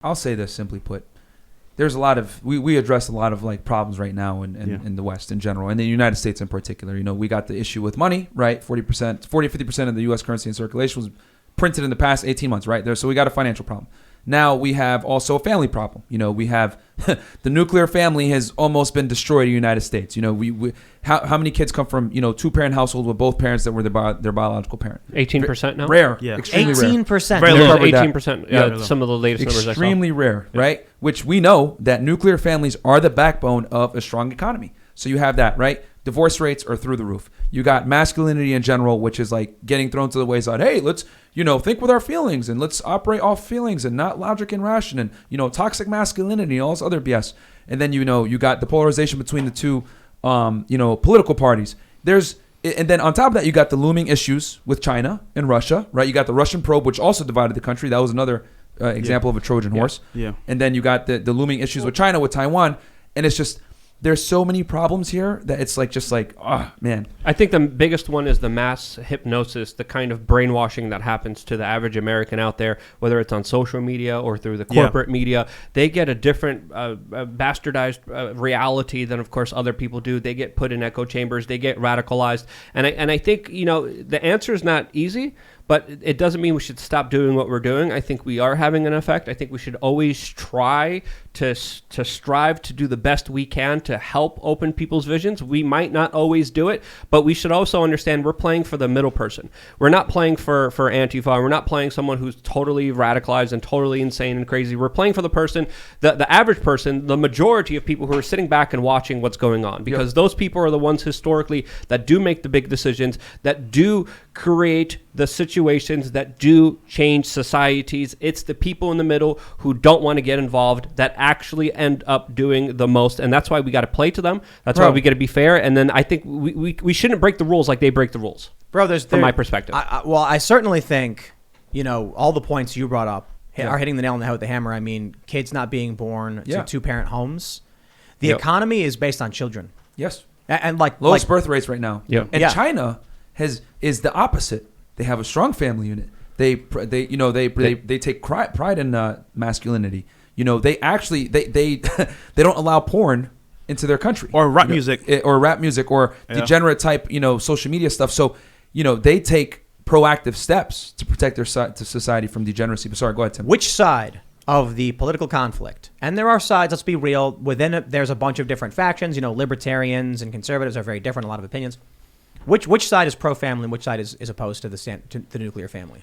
I'll say this simply put. There's a lot of we address a lot of like problems right now in the West in general, and the United States in particular. You know, we got the issue with money, right? 50% of the U.S. currency in circulation was printed in the past 18 months, right? So we got a financial problem. Now we have also a family problem. You know, we have the nuclear family has almost been destroyed in the United States. You know, how many kids come from, you know, 2-parent households with both parents that were their biological parent? 18% now? Rare. Yeah. Extremely 18%. rare. Very low. 18%. Yeah, Yeah. some of the latest numbers I saw. Extremely rare, right? Which we know that nuclear families are the backbone of a strong economy. So you have that, right? Divorce rates are through the roof. You got masculinity in general, which is like getting thrown to the wayside. Hey, let's, you know, think with our feelings and let's operate off feelings and not logic and ration and, you know, toxic masculinity and all this other BS. And then, you know, you got the polarization between the two, you know, political parties. And then on top of that, you got the looming issues with China and Russia, right? You got the Russian probe, which also divided the country. That was another example of a Trojan horse. Yeah. And then you got the looming issues with China, with Taiwan. And it's just, there's so many problems here that it's like, just like, oh, man. I think the biggest one is the mass hypnosis, the kind of brainwashing that happens to the average American out there, whether it's on social media or through the corporate media. They get a different bastardized reality than, of course, other people do. They get put in echo chambers. They get radicalized. And I think, you know, the answer is not easy, but it doesn't mean we should stop doing what we're doing. I think we are having an effect. I think we should always try to strive to do the best we can to help open people's visions. We might not always do it, but we should also understand we're playing for the middle person. We're not playing for Antifa. We're not playing someone who's totally radicalized and totally insane and crazy. We're playing for the person, the average person, the majority of people who are sitting back and watching what's going on, because those people are the ones historically that do make the big decisions, that do create the situations that do change societies. It's the people in the middle who don't want to get involved that actually end up doing the most, and that's why we got to play to them. That's why we got to be fair. And then I think we shouldn't break the rules like they break the rules. Bro, from my perspective. I certainly think, you know, all the points you brought up are hitting the nail on the head with the hammer. I mean, kids not being born to 2-parent homes. The economy is based on children. Yes. And like lowest birth rates right now. Yeah. And China is the opposite. They have a strong family unit. They take pride in masculinity. You know, they actually they don't allow porn into their country or rap music or degenerate type, you know, social media stuff. So, you know, they take proactive steps to protect their society from degeneracy. But sorry, go ahead, Tim. Which side of the political conflict, and there are sides, let's be real, within it there's a bunch of different factions, you know, libertarians and conservatives are very different, a lot of opinions. Which side is pro-family and which side is opposed to the nuclear family?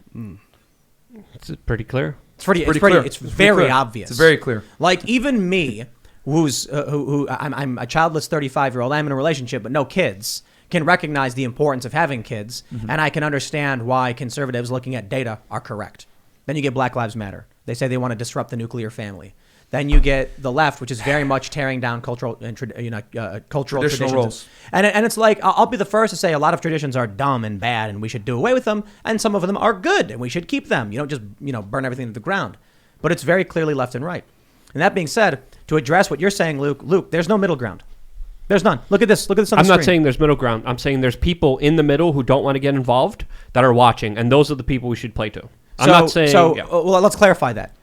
It's pretty clear. It's clear. It's very obvious. It's very clear. Like even me, I'm a childless 35-year-old. I'm in a relationship but no kids. Can recognize the importance of having kids, and I can understand why conservatives looking at data are correct. Then you get Black Lives Matter. They say they want to disrupt the nuclear family. Then you get the left, which is very much tearing down cultural traditions. Roles. And it's like, I'll be the first to say a lot of traditions are dumb and bad and we should do away with them. And some of them are good and we should keep them. You don't just, you know, burn everything to the ground. But it's very clearly left and right. And that being said, to address what you're saying, Luke, there's no middle ground. There's none. Look at this on the screen. I'm not saying there's middle ground. I'm saying there's people in the middle who don't want to get involved that are watching. And those are the people we should play to. I'm not saying... Well, let's clarify that.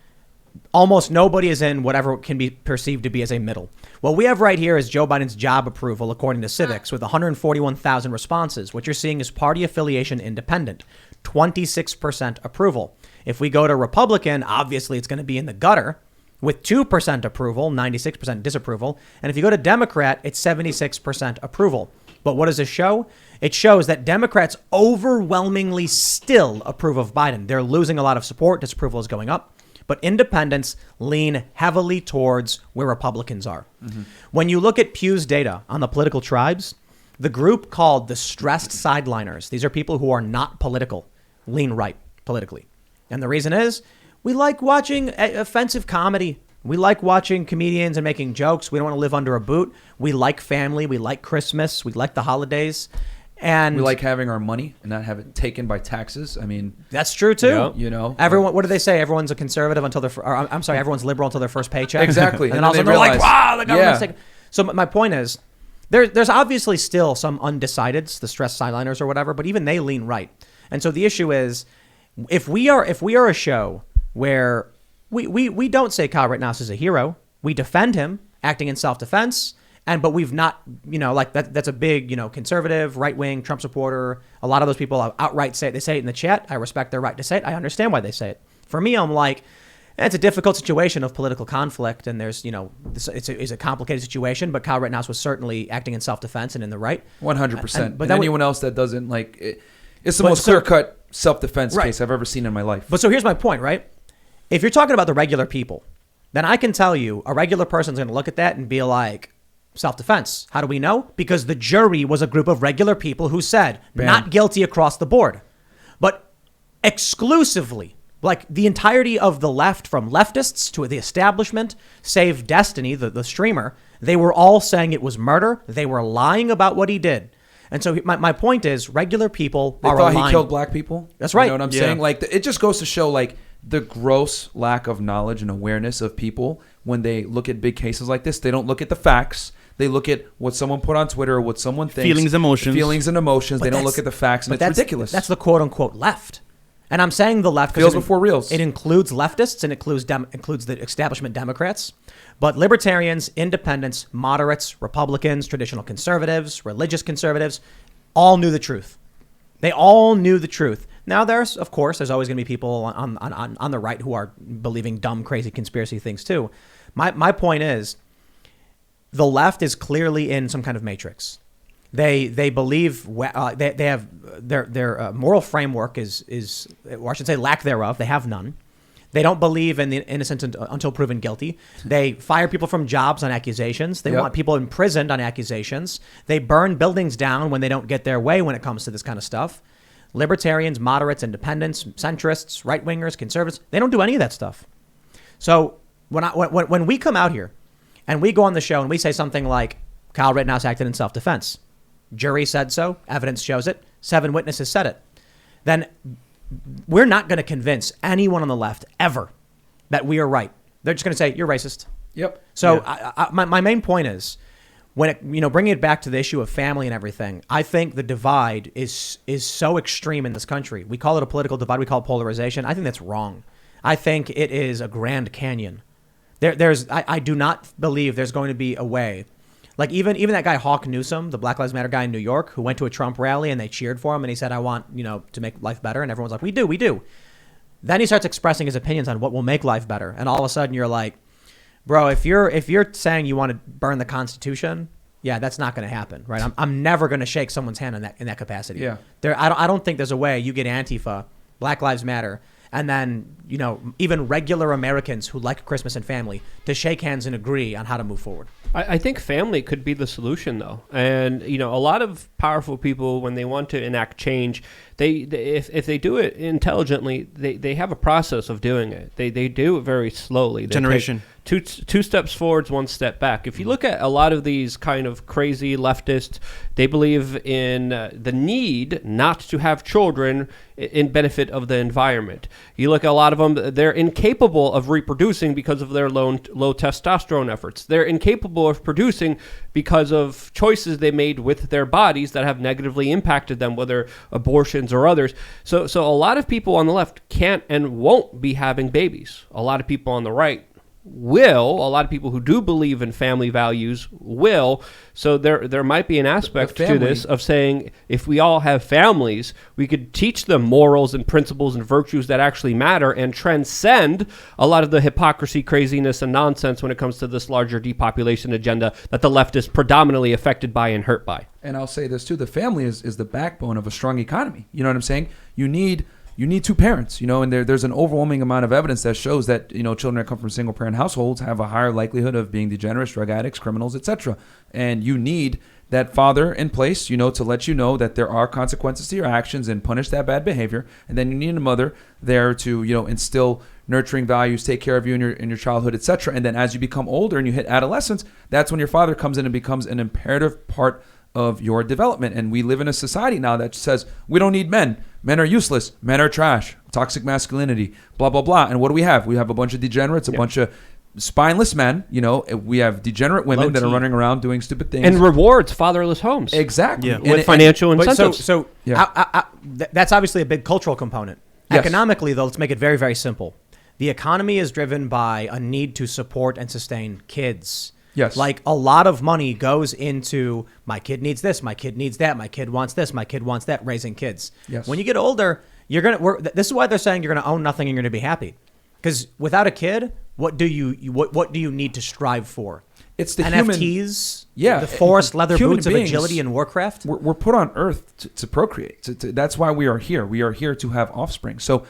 Almost nobody is in whatever can be perceived to be as a middle. What we have right here is Joe Biden's job approval, according to Civics, with 141,000 responses. What you're seeing is party affiliation independent, 26% approval. If we go to Republican, obviously it's going to be in the gutter with 2% approval, 96% disapproval. And if you go to Democrat, it's 76% approval. But what does this show? It shows that Democrats overwhelmingly still approve of Biden. They're losing a lot of support. Disapproval is going up. But independents lean heavily towards where Republicans are. When you look at Pew's data on the political tribes, the group called the stressed sideliners, these are people who are not political, lean right politically. And the reason is we like watching offensive comedy. We like watching comedians and making jokes. We don't want to live under a boot. We like family. We like Christmas. We like the holidays. And we like having our money and not have it taken by taxes. I mean, that's true too. Yeah. You know, everyone. What do they say? Everyone's a conservative until everyone's liberal until their first paycheck. Exactly. And then all of a sudden they're like, wow, the government's taking. So my point is, there's obviously still some undecideds, the stressed sideliners or whatever, but even they lean right. And so the issue is, if we are a show where we don't say Kyle Rittenhouse is a hero. We defend him acting in self-defense. But we've not, like that's a big, conservative, right-wing, Trump supporter. A lot of those people outright say it. They say it in the chat. I respect their right to say it. I understand why they say it. For me, I'm like, it's a difficult situation of political conflict, and there's, it's a complicated situation. But Kyle Rittenhouse was certainly acting in self-defense and in the right. 100%. But anyone else that doesn't like it, it's the most clear-cut self-defense case I've ever seen in my life. But so here's my point, right? If you're talking about the regular people, then I can tell you a regular person's going to look at that and be like, self-defense. How do we know? Because the jury was a group of regular people who said not guilty across the board. But exclusively, like the entirety of the left, from leftists to the establishment, save Destiny, the streamer, they were all saying it was murder. They were lying about what he did. And so my point is, regular people they are thought aligned. He killed black people? That's right. You know what I'm saying? Like, it just goes to show, like, the gross lack of knowledge and awareness of people when they look at big cases like this. They don't look at the facts. They look at what someone put on Twitter, what someone thinks. Feelings and emotions. They don't look at the facts, and it's ridiculous. That's the quote-unquote left. And I'm saying the left feels before reals. It includes leftists and includes the establishment Democrats. But libertarians, independents, moderates, Republicans, traditional conservatives, religious conservatives, all knew the truth. They all knew the truth. Now, there's always going to be people on the right who are believing dumb, crazy conspiracy things too. My point is, the left is clearly in some kind of matrix. They believe they have their moral framework is, or I should say, lack thereof. They have none. They don't believe in the innocent until proven guilty. They fire people from jobs on accusations. They want people imprisoned on accusations. They burn buildings down when they don't get their way when it comes to this kind of stuff. Libertarians, moderates, independents, centrists, right-wingers, conservatives, they don't do any of that stuff. So when we come out here and we go on the show and we say something like, Kyle Rittenhouse acted in self-defense, jury said so, evidence shows it, 7 witnesses said it, then we're not going to convince anyone on the left ever that we are right. They're just going to say, you're racist. Yep. So my main point is, when it, bringing it back to the issue of family and everything, I think the divide is so extreme in this country. We call it a political divide. We call it polarization. I think that's wrong. I think it is a Grand Canyon. I do not believe there's going to be a way. Like even that guy Hawk Newsom, the Black Lives Matter guy in New York, who went to a Trump rally and they cheered for him and he said, I want, to make life better. And everyone's like, we do. Then he starts expressing his opinions on what will make life better. And all of a sudden you're like, bro, if you're saying you want to burn the Constitution, yeah, that's not going to happen, right? I'm never going to shake someone's hand in that capacity. Yeah. I don't think there's a way you get Antifa, Black Lives Matter, and then even regular Americans who like Christmas and family to shake hands and agree on how to move forward. I think family could be the solution, though. And, a lot of powerful people, when they want to enact change, if they do it intelligently, they have a process of doing it. They do it very slowly. They Generation. Two steps forwards, 1 step back. If you look at a lot of these kind of crazy leftists, they believe in the need not to have children in benefit of the environment. You look at a lot of them, they're incapable of reproducing because of their low testosterone efforts. They're incapable of producing because of choices they made with their bodies that have negatively impacted them, whether abortions or others. So a lot of people on the left can't and won't be having babies. A lot of people on the right will. A lot of people who do believe in family values will. So there might be an aspect to this of saying, if we all have families, we could teach them morals and principles and virtues that actually matter and transcend a lot of the hypocrisy, craziness, and nonsense when it comes to this larger depopulation agenda that the left is predominantly affected by and hurt by. And I'll say this too, the family is the backbone of a strong economy. You know what I'm saying? You need 2 parents, and there's an overwhelming amount of evidence that shows that, children that come from single parent households have a higher likelihood of being degenerates, drug addicts, criminals, etc. And you need that father in place, to let you know that there are consequences to your actions and punish that bad behavior. And then you need a mother there to, instill nurturing values, take care of you in your childhood, etc. And then as you become older and you hit adolescence, that's when your father comes in and becomes an imperative part of your development. And we live in a society now that says we don't need men. Men are useless. Men are trash. Toxic masculinity. Blah, blah, blah. And what do we have? We have a bunch of degenerates, a bunch of spineless men. We have degenerate women that are running around doing stupid things. And rewards fatherless homes. Exactly. Yeah. With financial incentives. That's obviously a big cultural component. Yes. Economically, though, let's make it very, very simple. the economy is driven by a need to support and sustain kids. Yes. Like a lot of money goes into my kid needs this, my kid needs that, my kid wants this, my kid wants that, raising kids. Yes. When you get older, this is why they're saying you're going to own nothing and you're going to be happy. Because without a kid, what do you need to strive for? It's the NFTs, human, the forced leather human boots beings, of agility and Warcraft. We're put on Earth to procreate. That's why we are here. We are here to have offspring. So,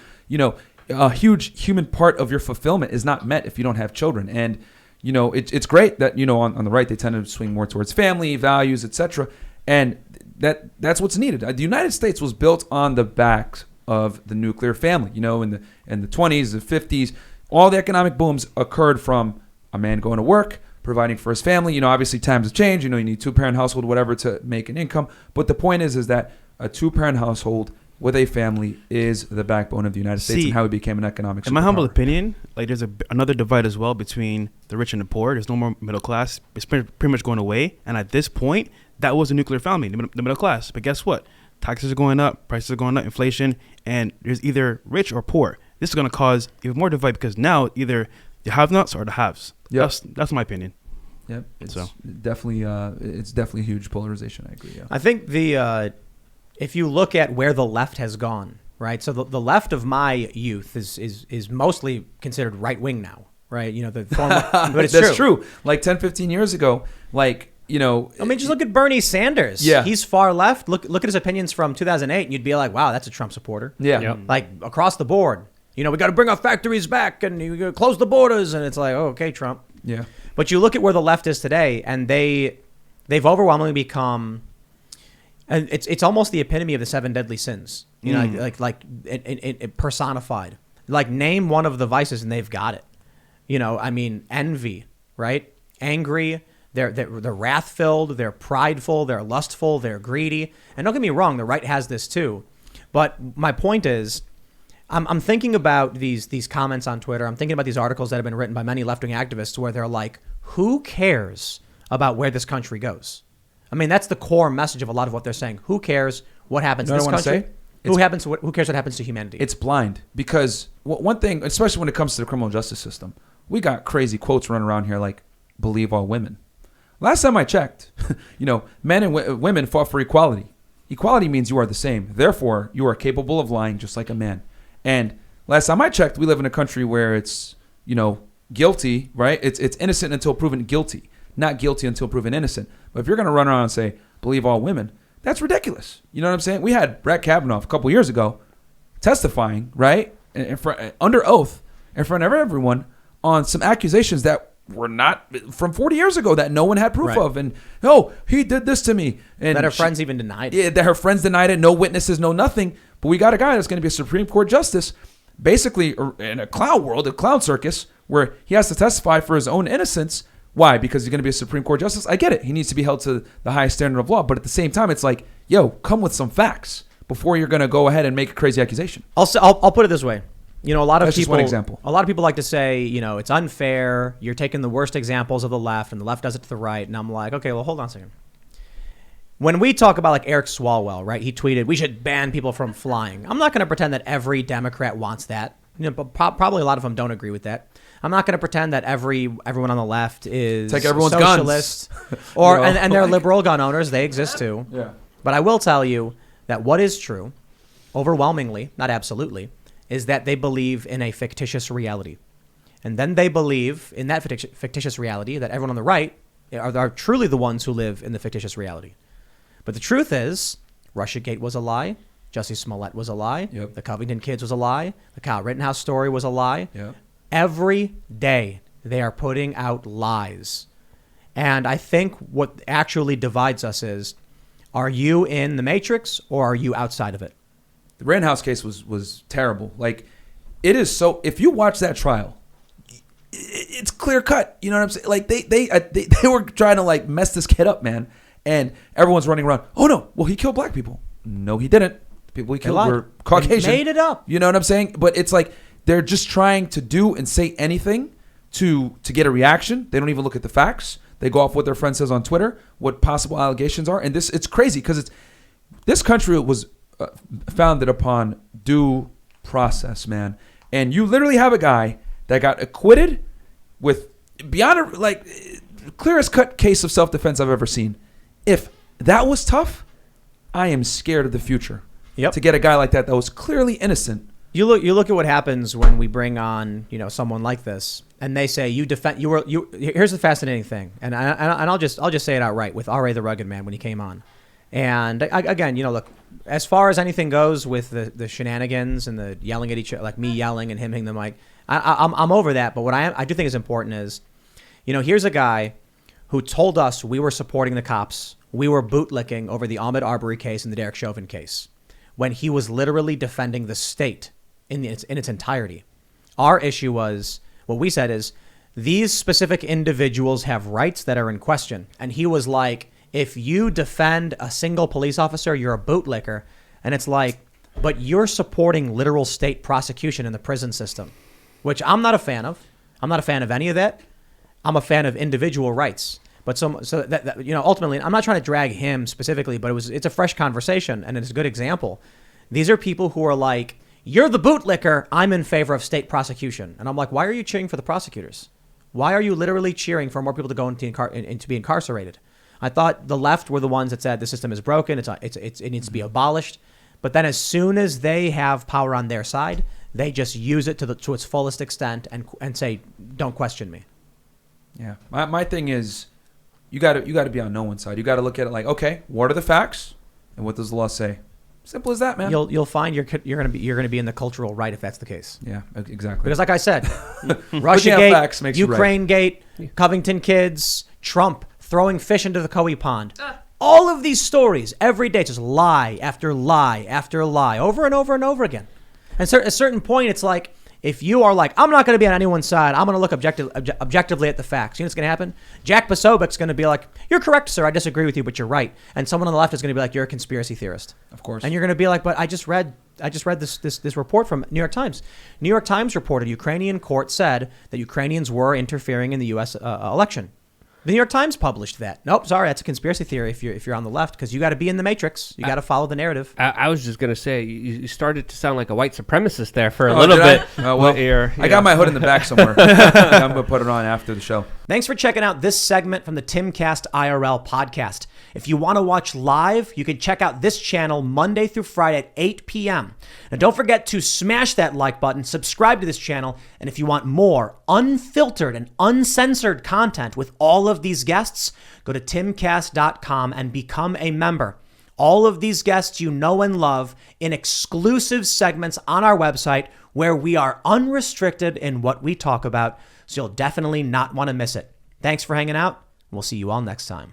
a huge human part of your fulfillment is not met if you don't have children. And, it's great that, on the right, they tend to swing more towards family, values, etc. And that's what's needed. The United States was built on the backs of the nuclear family. In the 20s, the 50s, all the economic booms occurred from a man going to work, providing for his family. Obviously times have changed. You need 2-parent household, whatever, to make an income. But the point is that a 2-parent household with a family is the backbone of the United States and how we became an economic superpower. In my humble opinion, there's another divide as well between the rich and the poor. There's no more middle class. It's pretty much going away. And at this point, that was a nuclear family, the middle class. But guess what? Taxes are going up, prices are going up, inflation, and there's either rich or poor. This is going to cause even more divide because now either the have-nots or the haves. Yep. That's my opinion. Yep. It's definitely a huge polarization. I agree. Yeah. I think if you look at where the left has gone, right? So the left of my youth is mostly considered right wing now, right? The former, but it's That's true. Like 10, 15 years ago, just look at Bernie Sanders. Yeah. He's far left. Look at his opinions from 2008 and you'd be like, wow, that's a Trump supporter. Yeah. Yep. Like across the board. We got to bring our factories back and you got to close the borders. And it's like, oh, okay, Trump. Yeah. But you look at where the left is today and they've overwhelmingly become, and it's almost the epitome of the 7 deadly sins, like personified. Like name one of the vices and they've got it. Envy, right? Angry. They're wrath-filled. They're prideful. They're lustful. They're greedy. And don't get me wrong, the right has this too. But my point is, I'm thinking about these comments on Twitter. I'm thinking about these articles that have been written by many left-wing activists where they're like, who cares about where this country goes? That's the core message of a lot of what they're saying. Who cares what happens to this country? Who cares what happens to humanity? It's blind because one thing, especially when it comes to the criminal justice system, we got crazy quotes running around here like, believe all women. Last time I checked, men and women fought for equality. Equality means you are the same. Therefore, you are capable of lying just like a man. And last time I checked, we live in a country where it's, guilty, right? It's innocent until proven guilty, not guilty until proven innocent. But if you're going to run around and say, believe all women, that's ridiculous. You know what I'm saying? We had Brett Kavanaugh a couple years ago testifying, right, under oath in front of everyone on some accusations that were not from 40 years ago that no one had proof of. And, he did this to me. And that her friends even denied it. Yeah, that her friends denied it. No witnesses, no nothing. But we got a guy that's going to be a Supreme Court justice, basically in a clown world, a clown circus, where he has to testify for his own innocence. Why? Because he's going to be a Supreme Court justice? I get it. He needs to be held to the highest standard of law. But at the same time, it's like, come with some facts before you're going to go ahead and make a crazy accusation. I'll put it this way. A lot of That's people. just one example. A lot of people like to say, it's unfair. You're taking the worst examples of the left, and the left does it to the right. And I'm like, okay, well, hold on a second. When we talk about like Eric Swalwell, right? He tweeted, we should ban people from flying. I'm not going to pretend that every Democrat wants that. But probably a lot of them don't agree with that. I'm not going to pretend that everyone on the left is take everyone's socialist guns. and they're liberal gun owners. They exist too. Yeah. But I will tell you that what is true, overwhelmingly, not absolutely, is that they believe in a fictitious reality. And then they believe in that fictitious reality that everyone on the right are truly the ones who live in the fictitious reality. But the truth is, Russiagate was a lie. Jussie Smollett was a lie. Yep. The Covington kids was a lie. The Kyle Rittenhouse story was a lie. Yep. Every day they are putting out lies. And I think what actually divides us is, are you in the matrix or are you outside of it? The Rittenhouse case was terrible. Like, it is so. If you watch that trial, it's clear cut. You know what I'm saying? Like they were trying to like mess this kid up, man. And everyone's running around. Oh no! Well, he killed black people. No, he didn't. The people he killed were Caucasian. They made it up. You know what I'm saying? But it's like they're just trying to do and say anything to get a reaction. They don't even look at the facts. They go off what their friend says on Twitter, what possible allegations are, and it's crazy because this country was founded upon due process, man. And you literally have a guy that got acquitted with beyond clearest cut case of self-defense I've ever seen. If that was tough, I am scared of the future. Yep. To get a guy like that was clearly innocent. You look at what happens when we bring on, someone like this, and they say you defend you. Here's the fascinating thing, and I'll just say it outright with R.A. the Rugged Man when he came on, and again, look, as far as anything goes with the shenanigans and the yelling at each other, like me yelling and him hitting the mic, I'm over that. But what I do think is important is, here's a guy who told us we were supporting the cops, we were bootlicking over the Ahmaud Arbery case and the Derek Chauvin case, when he was literally defending the state in its entirety. Our issue was, what we said is, these specific individuals have rights that are in question. And he was like, if you defend a single police officer, you're a bootlicker. And it's like, but you're supporting literal state prosecution in the prison system, which I'm not a fan of. I'm not a fan of any of that. I'm a fan of individual rights. But so that ultimately, I'm not trying to drag him specifically, but it's a fresh conversation and it's a good example. These are people who are like, you're the bootlicker, I'm in favor of state prosecution. And I'm like, why are you cheering for the prosecutors? Why are you literally cheering for more people to go into be incarcerated? I thought the left were the ones that said the system is broken, it needs to be abolished. But then as soon as they have power on their side, they just use it to its fullest extent and say, don't question me. Yeah. My thing is, you got to be on no one's side. You got to look at it like, okay, what are the facts and what does the law say? Simple as that, man. You'll find you're gonna be in the cultural right if that's the case. Yeah, exactly. Because like I said, Russiagate, Ukraine-gate, right. Covington kids, Trump throwing fish into the Coe pond. All of these stories every day, just lie after lie after lie, over and over and over again. And at a certain point, it's like, if you are like, I'm not going to be on anyone's side, I'm going to look objectively at the facts. You know what's going to happen? Jack Posobiec's going to be like, you're correct, sir. I disagree with you, but you're right. And someone on the left is going to be like, you're a conspiracy theorist. Of course. And you're going to be like, but I just read this report from New York Times. New York Times reported Ukrainian court said that Ukrainians were interfering in the U.S. Election. The New York Times published that. Nope, sorry, that's a conspiracy theory if you're on the left, because you got to be in the matrix. You got to follow the narrative. I was just going to say, you started to sound like a white supremacist there for a little bit. I got my hood in the back somewhere. I'm going to put it on after the show. Thanks for checking out this segment from the Timcast IRL podcast. If you want to watch live, you can check out this channel Monday through Friday at 8 p.m. And don't forget to smash that like button, subscribe to this channel, and if you want more unfiltered and uncensored content with all of these guests, go to timcast.com and become a member. All of these guests you know and love in exclusive segments on our website where we are unrestricted in what we talk about, so you'll definitely not want to miss it. Thanks for hanging out. We'll see you all next time.